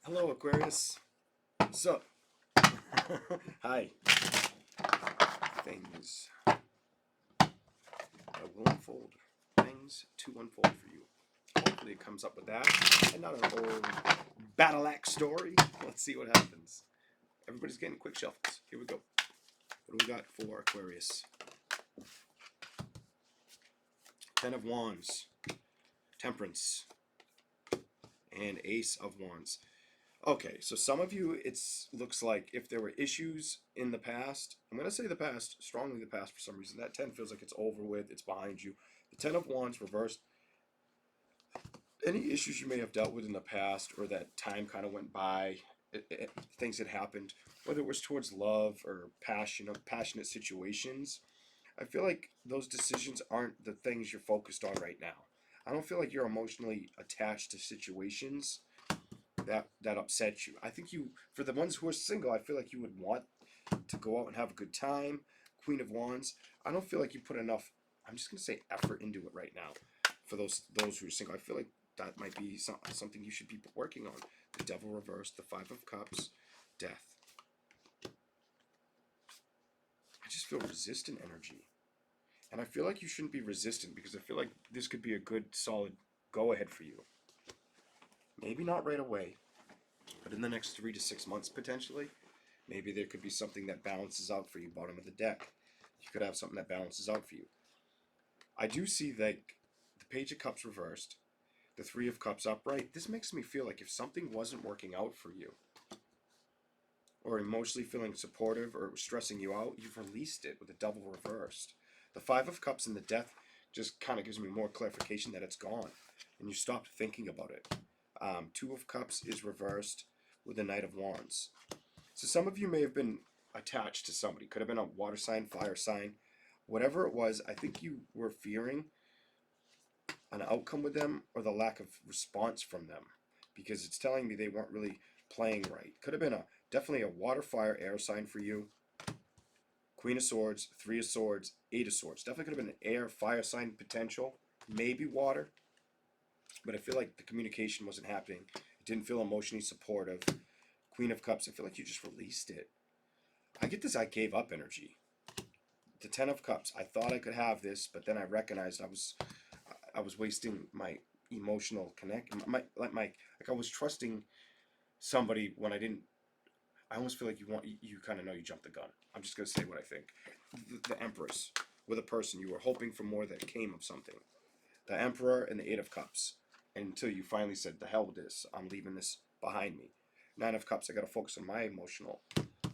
Hello, Aquarius. What's up? Hi. Things that will unfold. Things to unfold for you. Hopefully, it comes up with that and not an old battle axe story. Let's see what happens. Everybody's getting quick shuffles. Here we go. What do we got for Aquarius? Ten of Wands, Temperance, and Ace of Wands. Okay, so some of you, it looks like if there were issues in the past, I'm going to say the past, strongly the past for some reason. That 10 feels like it's over with, it's behind you. The 10 of Wands reversed. Any issues you may have dealt with in the past or that time kind of went by, things had happened, whether it was towards love or passionate situations, I feel like those decisions aren't the things you're focused on right now. I don't feel like you're emotionally attached to situations that upset you. I think you, for the ones who are single, I feel like you would want to go out and have a good time. Queen of Wands. I don't feel like you put enough. I'm just gonna say effort into it right now. For those who are single, I feel like that might be something you should be working on. The Devil reversed, the Five of Cups, Death. I just feel resistant energy, and I feel like you shouldn't be resistant because I feel like this could be a good, solid go ahead for you. Maybe not right away, but in the next 3 to 6 months potentially. Maybe there could be something that balances out for you, bottom of the deck. You could have something that balances out for you. I do see that the Page of Cups reversed, the Three of Cups upright. This makes me feel like if something wasn't working out for you, or emotionally feeling supportive or stressing you out, you've released it with the Devil reversed. The Five of Cups and the Death just kind of gives me more clarification that it's gone, and you stopped thinking about it. Two of Cups is reversed with the Knight of Wands. So some of you may have been attached to somebody. Could have been a water sign, fire sign, whatever it was. I think you were fearing an outcome with them or the lack of response from them because it's telling me they weren't really playing right. Could have been definitely a water, fire, air sign for you. Queen of Swords, Three of Swords, Eight of Swords. Definitely could have been an air, fire sign potential. Maybe water. But I feel like the communication wasn't happening. It didn't feel emotionally supportive. Queen of Cups, I feel like you just released it. I get this I gave up energy. The Ten of Cups, I thought I could have this, but then I recognized I was wasting my emotional connect my like I was trusting somebody when I didn't. I almost feel like you kind of know you jumped the gun. I'm just gonna say what I think. The Empress with a person you were hoping for more that came of something. The Emperor and the Eight of Cups, until you finally said the hell with this. I'm leaving this behind me. Nine of Cups. I got to focus on my emotional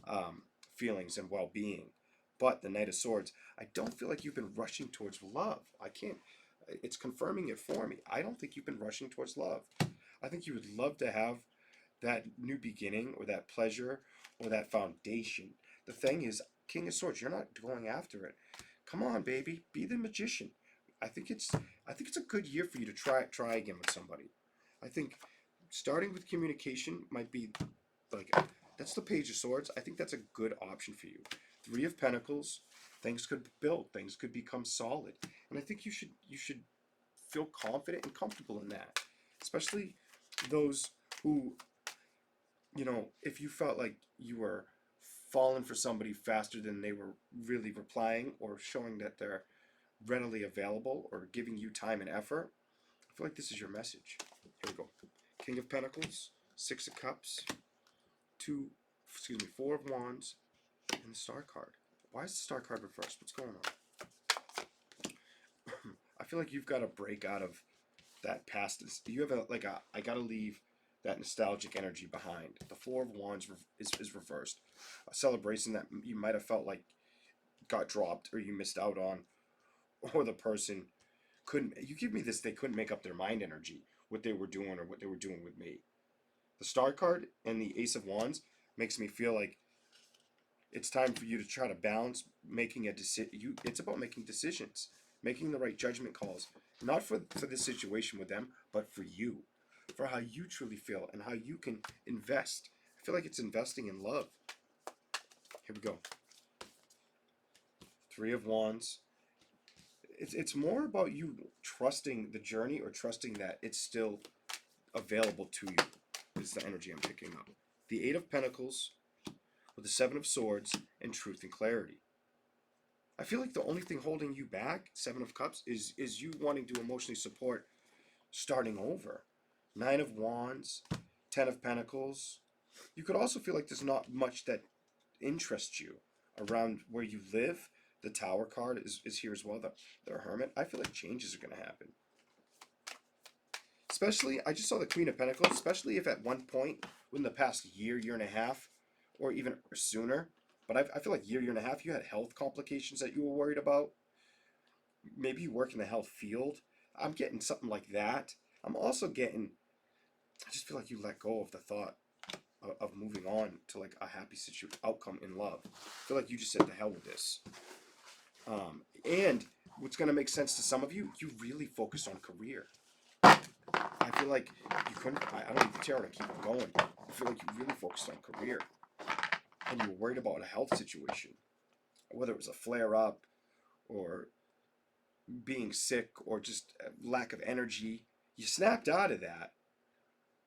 um, feelings and well-being. But the Knight of Swords, I don't feel like you've been rushing towards love. I can't. It's confirming it for me. I don't think you've been rushing towards love. I think you would love to have that new beginning or that pleasure or that foundation. The thing is, King of Swords, you're not going after it. Come on, baby, be the magician. I think it's I think it's a good year for you to try again with somebody. I think starting with communication might be like that's the Page of Swords. I think that's a good option for you. Three of Pentacles, things could build, things could become solid, and I think you should feel confident and comfortable in that, especially those who if you felt like you were falling for somebody faster than they were really replying or showing that they're readily available or giving you time and effort, I feel like this is your message. Here we go. King of Pentacles, Six of Cups, Four of Wands, and the Star card. Why is the Star card reversed? What's going on? I feel like you've got to break out of that past. You have I gotta leave that nostalgic energy behind. The Four of Wands is reversed. A celebration that you might have felt like got dropped or you missed out on, or the person couldn't. You give me this. They couldn't make up their mind energy. What they were doing or what they were doing with me. The Star card and the Ace of Wands makes me feel like it's time for you to try to balance making a decision. It's about making decisions, making the right judgment calls, not for the situation with them, but for you, for how you truly feel and how you can invest. I feel like it's investing in love. Here we go. Three of Wands. It's more about you trusting the journey or trusting that it's still available to you. is the energy I'm picking up. The 8 of Pentacles with the 7 of Swords and truth and clarity. I feel like the only thing holding you back, 7 of Cups, is you wanting to emotionally support starting over. 9 of Wands, 10 of Pentacles. You could also feel like there's not much that interests you around where you live. The Tower card is here as well, the Hermit. I feel like changes are going to happen. Especially, I just saw the Queen of Pentacles, especially if at one point, within the past year, year and a half, or even sooner, but I feel like year and a half, you had health complications that you were worried about. Maybe you work in the health field. I'm getting something like that. I'm also getting, I just feel like you let go of the thought of moving on to like a happy outcome in love. I feel like you just said, the hell with this. And what's going to make sense to some of you, you really focused on career. I feel like you couldn't, I don't need the tarot to keep going. I feel like you really focused on career. And you were worried about a health situation. Whether it was a flare-up, or being sick, or just a lack of energy. You snapped out of that.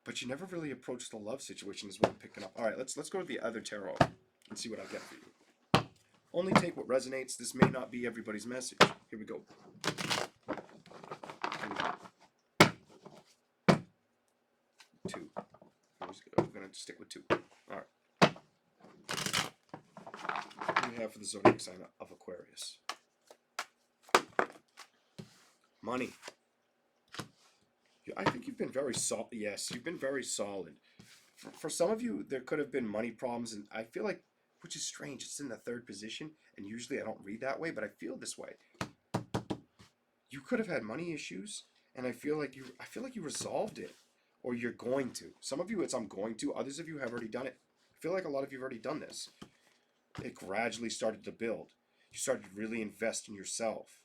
But you never really approached the love situation is what I'm picking up. Alright, let's go to the other tarot and see what I get for you. Only take what resonates. This may not be everybody's message. Here we go. Two. We're going to stick with 2. Alright. What do we have for the zodiac sign of Aquarius? Money. I think you've been very solid. Yes, you've been very solid. For some of you, there could have been money problems, and I feel like, which is strange, it's in the 3rd position, and usually I don't read that way, but I feel this way. You could have had money issues, and I feel like you resolved it, or you're going to. Some of you, it's I'm going to. Others of you have already done it. I feel like a lot of you have already done this. It gradually started to build. You started to really invest in yourself.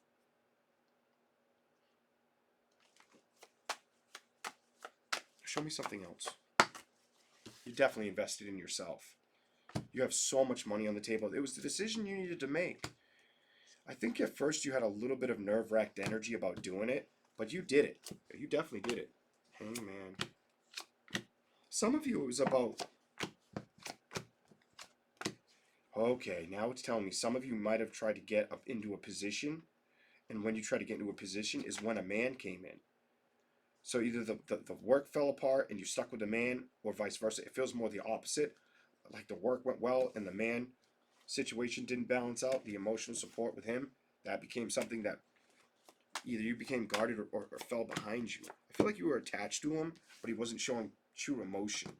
Show me something else. You definitely invested in yourself. You have so much money on the table. It was the decision you needed to make. I think at first you had a little bit of nerve-wracked energy about doing it, but you did it. You definitely did it. Hangman. Some of you, it was about... Okay, now it's telling me some of you might have tried to get up into a position, and when you try to get into a position is when a man came in. So either the work fell apart and you stuck with the man, or vice versa. It feels more the opposite. Like the work went well and the man situation didn't balance out. The emotional support with him, that became something that either you became guarded or fell behind you. I feel like you were attached to him, but he wasn't showing true emotion.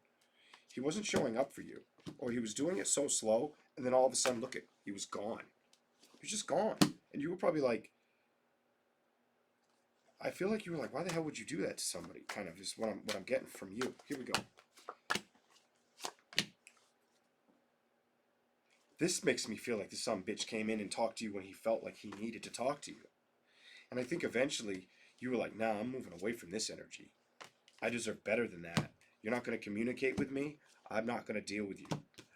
He wasn't showing up for you. Or he was doing it so slow, and then all of a sudden, look, he was gone. He was just gone. And you were probably like, I feel like you were like, why the hell would you do that to somebody? Kind of is what I'm getting from you. Here we go. This makes me feel like this some bitch came in and talked to you when he felt like he needed to talk to you. And I think eventually you were like, nah, I'm moving away from this energy. I deserve better than that. You're not going to communicate with me. I'm not going to deal with you.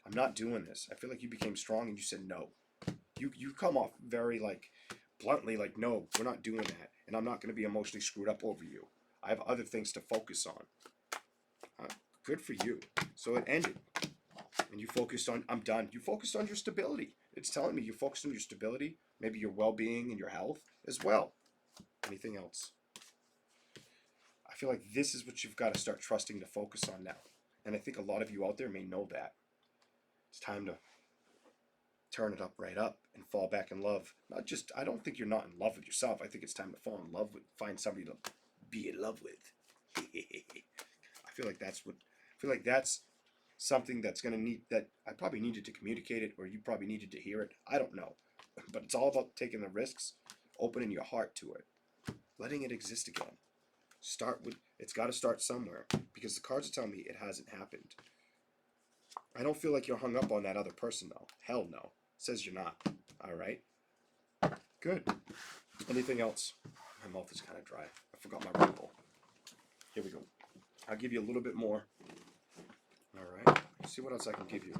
I'm not doing this. I feel like you became strong and you said no. You come off very like bluntly like, no, we're not doing that. And I'm not going to be emotionally screwed up over you. I have other things to focus on. Good for you. So it ended. And you focused on, I'm done. You focused on your stability. It's telling me you focused on your stability, maybe your well-being and your health as well. Anything else? I feel like this is what you've got to start trusting to focus on now. And I think a lot of you out there may know that. It's time to turn it up right up and fall back in love. Not just, I don't think you're not in love with yourself. I think it's time to fall in love with, find somebody to be in love with. I feel like that's something that's going to need, that I probably needed to communicate it, or you probably needed to hear it. I don't know. But it's all about taking the risks, opening your heart to it, letting it exist again. It's got to start somewhere, because the cards are telling me it hasn't happened. I don't feel like you're hung up on that other person, though. Hell no. It says you're not. All right? Good. Anything else? My mouth is kind of dry. I forgot my Red Bull. Here we go. I'll give you a little bit more. All right? Let's see what else I can give you.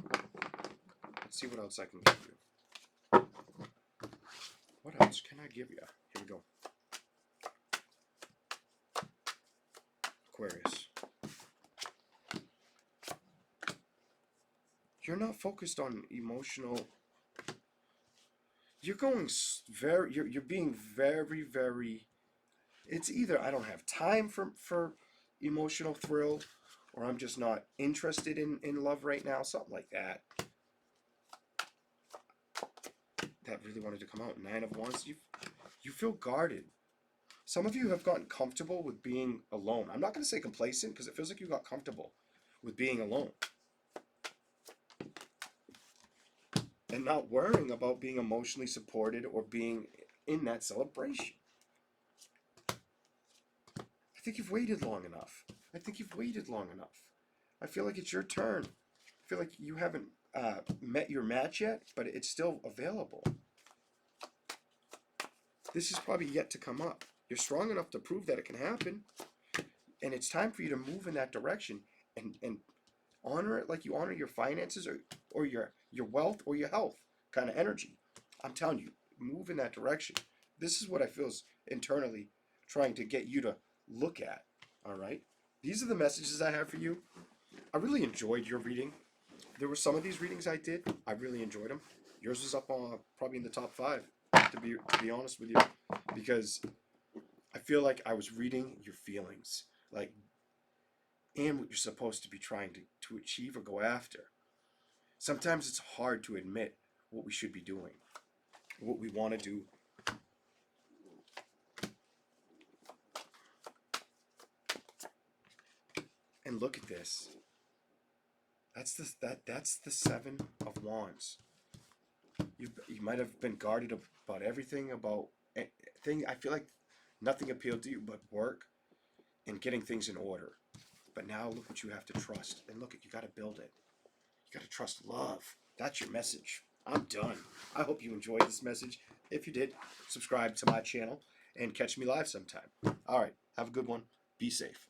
What else can I give you? Here we go. Aquarius. You're not focused on emotional. You're going very. You're being very very. It's either I don't have time for emotional thrill, or I'm just not interested in love right now. Something like that. That really wanted to come out. Nine of Wands. You feel guarded. Some of you have gotten comfortable with being alone. I'm not going to say complacent because it feels like you got comfortable with being alone and not worrying about being emotionally supported or being in that celebration. I think you've waited long enough. I think you've waited long enough. I feel like it's your turn. I feel like you haven't met your match yet, but it's still available. This is probably yet to come up. You're strong enough to prove that it can happen, and it's time for you to move in that direction and honor it like you honor your finances or your wealth or your health kind of energy. I'm telling you, move in that direction. This is what I feel is internally trying to get you to look at. All right? These are the messages I have for you. I really enjoyed your reading. There were some of these readings I did. I really enjoyed them. Yours was up on probably in the top 5, to be honest with you, because I feel like I was reading your feelings, like, and what you're supposed to be trying to achieve or go after. Sometimes it's hard to admit what we should be doing, what we want to do. And look at this. That's the 7 of Wands. You might have been guarded about everything, about thing. I feel like nothing appealed to you but work and getting things in order. But now look what you have to trust. And look, you got to build it. You got to trust love. That's your message. I'm done. I hope you enjoyed this message. If you did, subscribe to my channel and catch me live sometime. All right. Have a good one. Be safe.